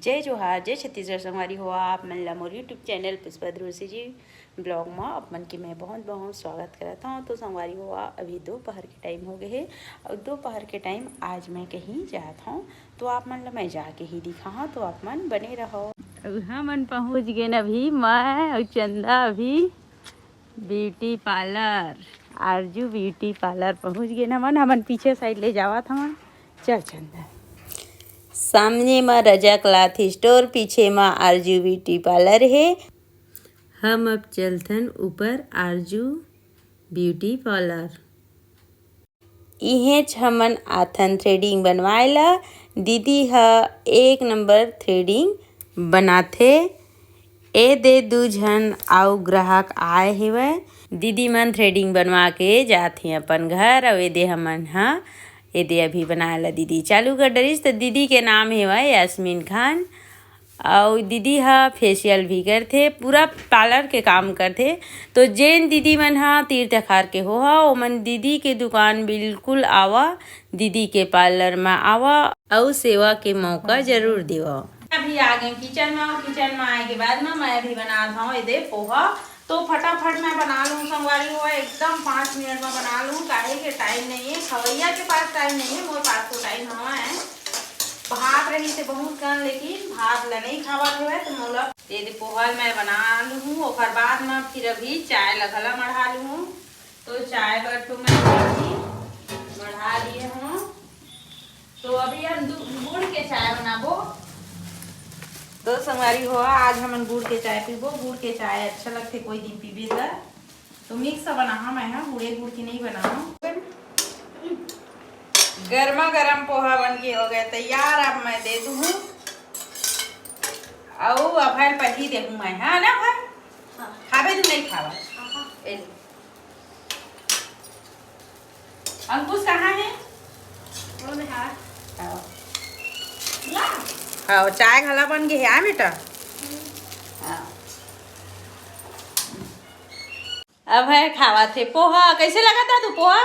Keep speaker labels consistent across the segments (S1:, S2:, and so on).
S1: जय जोहार, जय छत्तीसगढ़ संगवारी हो आप मन ला मोर यूट्यूब चैनल पुष्पा ध्रुसी जी ब्लॉग में आप मन के मैं बहुत बहुत स्वागत करता हूँ। तो संगवारी हो अभी दोपहर के टाइम हो गए है और दोपहर के टाइम आज मैं कहीं जाता हूँ तो आप मन ला मैं जाके ही दिखा हाँ, तो आप मन बने रहो। हमन पहुँच गए अभी मैं और चंदा अभी ब्यूटी पार्लर आरजू ब्यूटी पार्लर पहुँच गए हमन पीछे साइड ले जावा था मन। चल चंदा, सामने में रजा क्लॉथ स्टोर, पीछे में आरजू ब्यूटी पार्लर है। हम अब चलथन ऊपर आरजू ब्यूटी पार्लर। इहेच हमन आथन थ्रेडिंग बनवाए ला। दीदी हा एक नंबर थ्रेडिंग बनाथे। ए दे दू झन आउ ग्राहक आए हेवय। दीदी मन थ्रेडिंग बनवा के जाथे अपन घर और ए दे हमन हा एदे अभी बनाए ला दीदी चालू कर डरिस। तो दीदी के नाम हेवय यास्मीन खान और दीदी हा फेशियल भी करथे, पूरा पार्लर के काम करथे। तो जेन दीदी मन हा तीर तखार के हो हा ओमन दीदी के दुकान बिल्कुल आवा, दीदी के पार्लर में आवा और सेवा के मौका जरूर देवा। अभी आ गए किचन में आए के बाद में मैं अभी बना रहा हूँ ये पोहा। तो फटाफट मैं बना लूँ संगवारी हुआ, एकदम 5 मिनट में बना लूँ। काहे के टाइम नहीं है, खवैया के पास टाइम नहीं है, मोरे पास तो टाइम हवा है। भात रही से बहुत कम, लेकिन भात ला नहीं खावा हुआ है तो मोला ये पोहा मैं बना लूँ। और बाद में फिर अभी चाय लगला मढ़ा लूँ। तो चाय बर तो मैं मढ़ा लिए हूँ। तो अभी हम गुड़ के चाय बनाबो। तो संगवारी हो आज हमन गुड़ के चाय पीबो। गुड़ के चाय अच्छा लगते, कोई दिन पीबे तो मिक्स बना मैं गुड़े गुड़ की नहीं बनाऊँ। गर्मा गर्म पोहा बन के हो गए तैयार। अब मैं दे दूँ और अभर पही दे दूँ मैं, है ना भाई? खावे तू नहीं खावा? अंकुश कहाँ है? हाँ चाय घला बन गई है बेटा। अब है खावा थे पोहा। कैसे लगा था तू पोहा?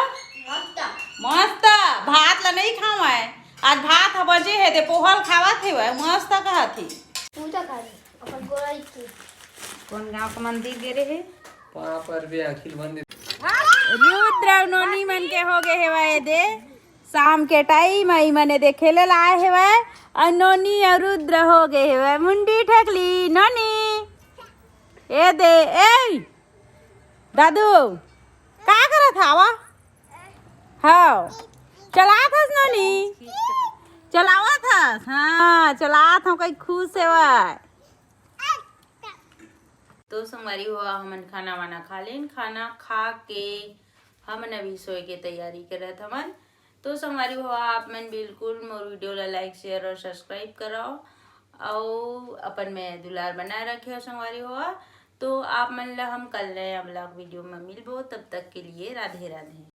S1: मस्त। भात ला नहीं खावा है आज, भात बजे है ते पोहा खावा थे वह मस्त कहा थी। कौन गांव का मंदिर गे रहे?
S2: वहाँ पर भी अखिल मंदिर
S1: रुद्र नोनी मन के हो गए है वह दे शाम के टाइम आई मने दे खेले लाए है वह और नोनी और रुद्र हो गए है वह मुंडी ठकली नोनी। ए दे ए दादू का करा था वा? हाँ चला था नोनी, चलावा था। हाँ चला था कहीं खुश है वह। तो संगवारी हुआ हमन खाना वाना खा लेन, खाना खा के हमन अभी सोए के तैयारी करत हमन। तो संगवारी हुआ आप मन बिल्कुल मोर वीडियो ला लाइक शेयर और सब्सक्राइब कराओ और अपन में दुलार बनाए रखे हो संगवारी हुआ। तो आप मन ला हम कल नए ब्लॉग वीडियो में मिलबो, तब तक के लिए राधे राधे।